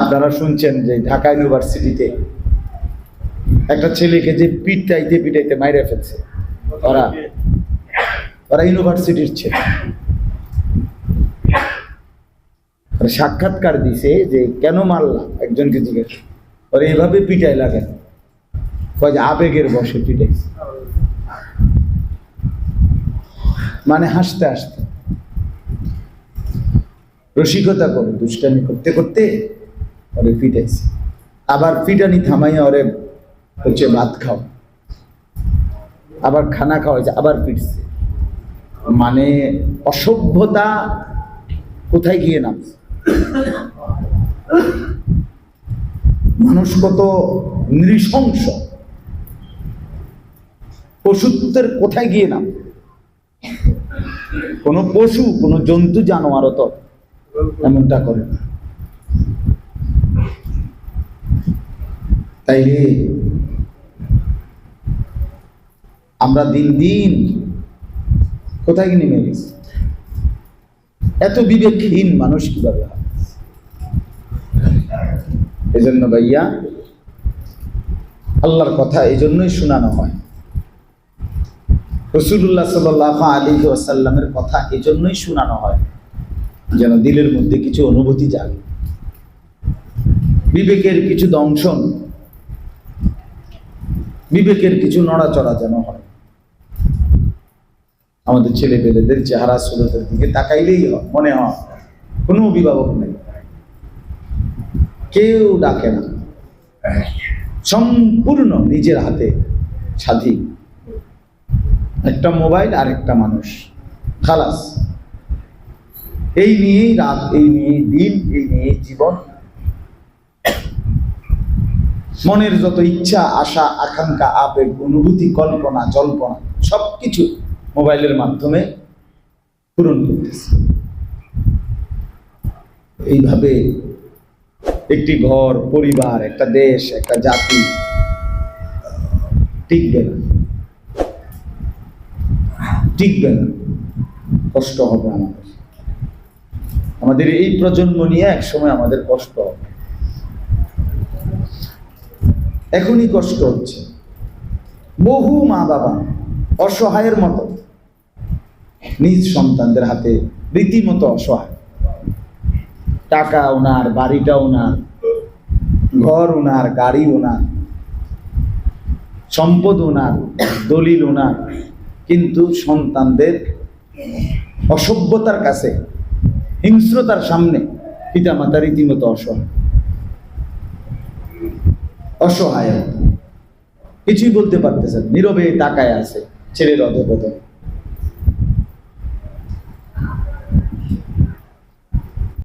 আপনারা শুনছেন যে ঢাকা ইউনিভার্সিটিতে একটা ছেলেকে যে পিটাইতে পিটাইতে মাইরে ফেলছে। ওরা ইউনিভার্সিটির ছেলে। সাক্ষাৎকার দিছে যে কেন মারলাম, একজনকে জিজ্ঞেস ওরা এইভাবে পিটাই লাগে, কয় যে আবেগের বসে পিটাইছে, মানে হাসতে হাসতে রসিকতা করে দুষ্টামি করতে করতে ওরে পিটাইছে। আবার পিটানি থামাইয়া ওরে হচ্ছে ভাত খাও, আবার খানা খাওয়াইছে, আবার পিটছে। মানে অসভ্যতা কোথায় গিয়ে নামছে। মানুষ কত নৃশংস, পশুত্বের কোথায় গিয়ে নাম। কোন পশু, কোন জন্তু জানোয়ারও তো এমনটা করে। তাইলে আমরা দিন দিন কোথায় নেমে গেছি। এত বিবেকহীন মানুষ কিভাবে হয়? এজন্য ভাইয়া আল্লাহর কথা এই জন্যই শোনানো হয়, রাসূলুল্লাহ সাল্লাল্লাহু আলাইহি ওয়াসাল্লামের কথা এই জন্যই শোনানো হয় যেন দিলের মধ্যে কিছু অনুভূতি জাগে, বিবেকের কিছু দংশন, বিবেকের কিছু নড়াচড়া যেন হয়। আমাদের ছেলে পেলেদের চেহারা সুরতের দিকে তাকাইলেই মনে হয় কোনো অভিভাবক নেই, কেউ ডাকে না, সম্পূর্ণ নিজের হাতে স্বাধীন। একটা মোবাইল আর একটা মানুষ, খালাস। এই নিয়েই রাত, এই নিয়েই দিন, এই নিয়েই জীবন। মনের যত ইচ্ছা, আশা, আকাঙ্ক্ষা, আবেগ, অনুভূতি, কল্পনা, জল্পনা সবকিছু মোবাইলের মাধ্যমে পূরণ করতেছে। এইভাবে একটি ঘর, পরিবার, একটা দেশ, একটা জাতি টিকবে না, টিকবে না। কষ্ট হবে আমাদের এই প্রজন্ম নিয়ে এক সময় আমাদের কষ্ট হবে। এখনই কষ্ট হচ্ছে। বহু মা বাবা অসহায়ের মতো নিজ সন্তানদের হাতে রীতিমতো অসহায়। টাকা ওনার, বাড়িটা ওনার, ঘর ওনার, গাড়ি ওনার, সম্পদ ওনার, দলিল ওনার, কিন্তু সন্তানদের অসভ্যতার কাছে, হিংস্রতার সামনে পিতামাতা রীতিমতো অসহায়। অসহায় কিছুই বলতে পারতেছেন, নীরবে তাকায় আছে ছেলের অধঃপতন।